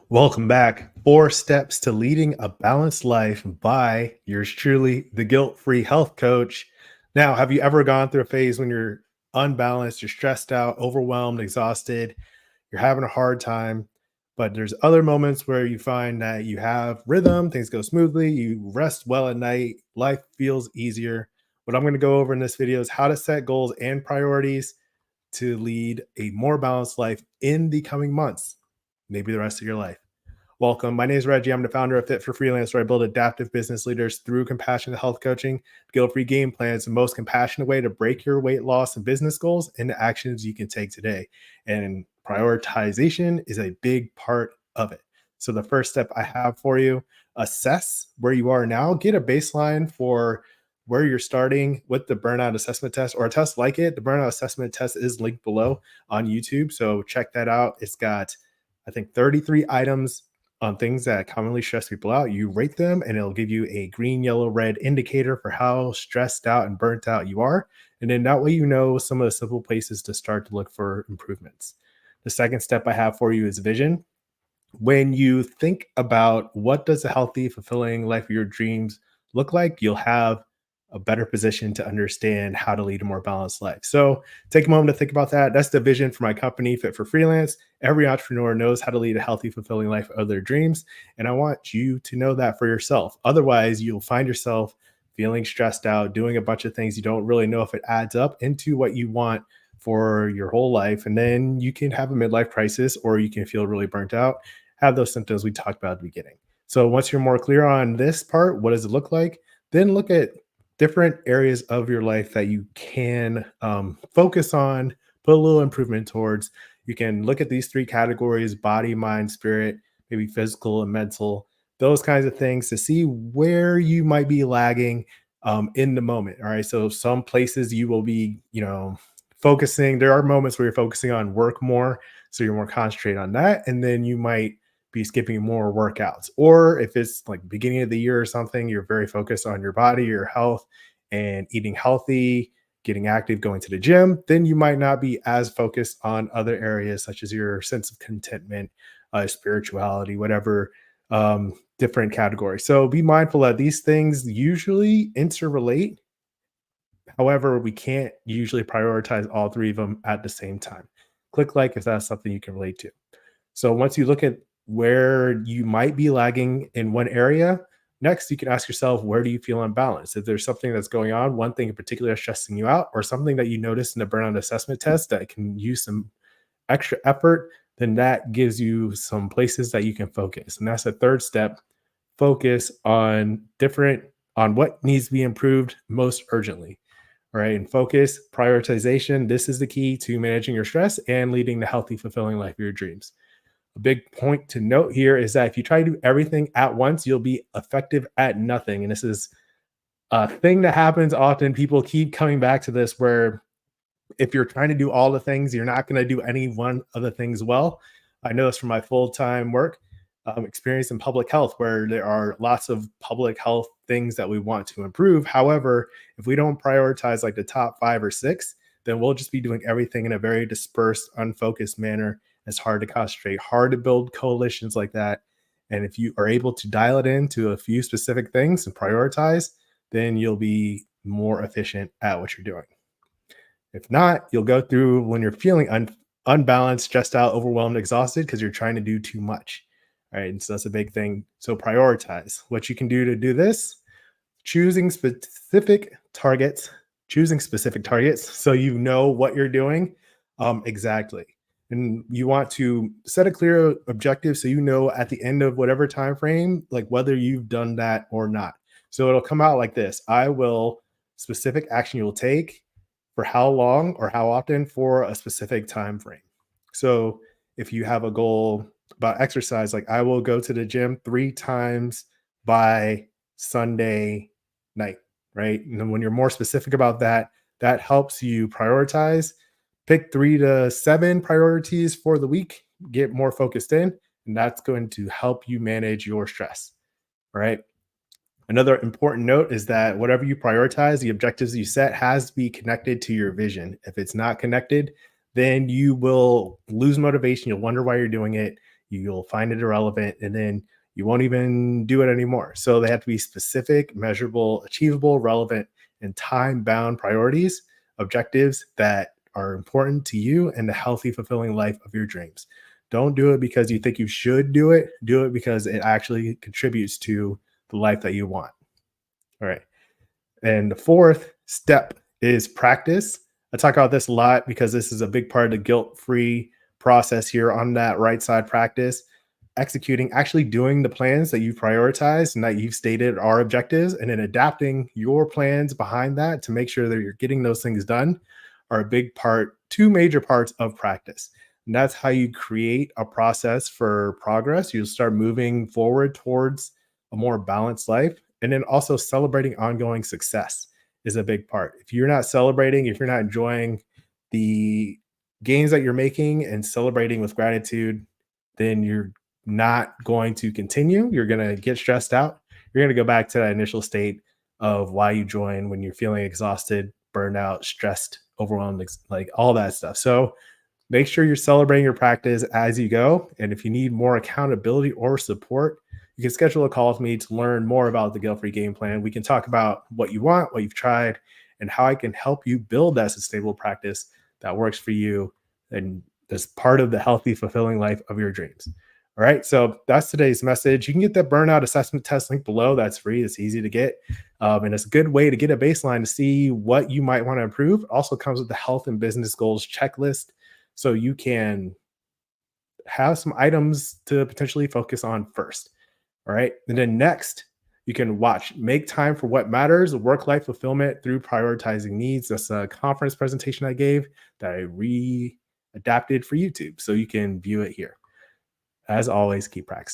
Welcome back. 4 Steps to Leading a Balanced Life by yours truly, the Guilt Free Health Coach. Now, have you ever gone through a phase when you're unbalanced, you're stressed out, overwhelmed, exhausted, you're having a hard time? But there's other moments where you find that you have rhythm, things go smoothly, you rest well at night, life feels easier. What I'm going to go over in this video is how to set goals and priorities to lead a more balanced life in the coming months, maybe the rest of your life. Welcome. My name is Reggie. I'm the founder of Fit for Freelance, where I build adaptive business leaders through compassionate health coaching. Guilt-free game plans, the most compassionate way to break your weight loss and business goals into actions you can take today. And prioritization is a big part of it. So the first step I have for you, assess where you are now. Get a baseline for where you're starting with the burnout assessment test or a test like it. The burnout assessment test is linked below on YouTube. So check that out. It's got, I think, 33 items on things that commonly stress people out. You rate them and it'll give you a green, yellow, red indicator for how stressed out and burnt out you are. And then that way you know some of the simple places to start to look for improvements. The second step I have for you is vision. When you think about what does a healthy, fulfilling life of your dreams look like, you'll have a better position to understand how to lead a more balanced life. So take a moment to think about that. That's the vision for my company, Fit for Freelance. Every entrepreneur knows how to lead a healthy, fulfilling life of their dreams. And I want you to know that for yourself. Otherwise, you'll find yourself feeling stressed out, doing a bunch of things you don't really know if it adds up into what you want for your whole life. And then you can have a midlife crisis or you can feel really burnt out, have those symptoms we talked about at the beginning. So once you're more clear on this part, what does it look like? Then look at different areas of your life that you can focus on, put a little improvement towards. You can look at these 3 categories: body, mind, spirit, maybe physical and mental, those kinds of things to see where you might be lagging in the moment. All right. So some places you will be, focusing. There are moments where you're focusing on work more. So you're more concentrated on that. And then you might be skipping more workouts. Or if it's like beginning of the year or something, you're very focused on your body, your health, and eating healthy, getting active, going to the gym, then you might not be as focused on other areas such as your sense of contentment, spirituality, whatever different categories. So be mindful that these things usually interrelate. However, we can't usually prioritize all 3 of them at the same time. Click like if that's something you can relate to. So once you look at where you might be lagging in one area, next you can ask yourself, where do you feel unbalanced? If there's something that's going on, one thing in particular that's stressing you out, or something that you noticed in the burnout assessment test that can use some extra effort, then that gives you some places that you can focus. And that's the third step. Focus on what needs to be improved most urgently. All right. And focus, prioritization. This is the key to managing your stress and leading the healthy, fulfilling life of your dreams. A big point to note here is that if you try to do everything at once, you'll be effective at nothing. And this is a thing that happens often. People keep coming back to this where if you're trying to do all the things, you're not going to do any one of the things well. I know this from my full-time work experience in public health, where there are lots of public health things that we want to improve. However, if we don't prioritize like the top 5 or 6, then we'll just be doing everything in a very dispersed, unfocused manner. It's hard to concentrate, hard to build coalitions like that. And if you are able to dial it into a few specific things and prioritize, then you'll be more efficient at what you're doing. If not, you'll go through when you're feeling unbalanced, stressed out, overwhelmed, exhausted because you're trying to do too much. All right. And so that's a big thing. So prioritize what you can do to do this. Choosing specific targets so you know what you're doing exactly. And you want to set a clear objective so you know at the end of whatever time frame, like whether you've done that or not. So it'll come out like this. I will specific action you will take for how long or how often for a specific time frame. So if you have a goal about exercise, like I will go to the gym 3 times by Sunday night, right? And then when you're more specific about that, that helps you prioritize. Pick 3 to 7 priorities for the week, get more focused in, and that's going to help you manage your stress, right? Another important note is that whatever you prioritize, the objectives you set has to be connected to your vision. If it's not connected, then you will lose motivation. You'll wonder why you're doing it. You'll find it irrelevant, and then you won't even do it anymore. So they have to be specific, measurable, achievable, relevant, and time bound priorities, objectives that are important to you and the healthy, fulfilling life of your dreams. Don't do it because you think you should do it. Do it because it actually contributes to the life that you want. All right. And the fourth step is practice. I talk about this a lot because this is a big part of the guilt free process here on that right side practice. Executing, actually doing the plans that you've prioritized and that you've stated are objectives, and then adapting your plans behind that to make sure that you're getting those things done are a big part, two major parts of practice. And that's how you create a process for progress. You'll start moving forward towards a more balanced life. And then also celebrating ongoing success is a big part. If you're not celebrating, if you're not enjoying the gains that you're making and celebrating with gratitude, then you're not going to continue. You're going to get stressed out. You're going to go back to that initial state of why you join when you're feeling exhausted, burned out, stressed, overwhelmed, like all that stuff. So make sure you're celebrating your practice as you go. And if you need more accountability or support, you can schedule a call with me to learn more about the guilt free game plan. We can talk about what you want, what you've tried, and how I can help you build that sustainable practice that works for you and is part of the healthy, fulfilling life of your dreams. All right. So that's today's message. You can get the burnout assessment test link below. That's free. It's easy to get. And it's a good way to get a baseline to see what you might want to improve. It also comes with the health and business goals checklist. So you can have some items to potentially focus on first. All right. And then next, you can watch Make Time for What Matters, Work Life Fulfillment Through Prioritizing Needs. That's a conference presentation I gave that I re adapted for YouTube. So you can view it here. As always, keep practicing.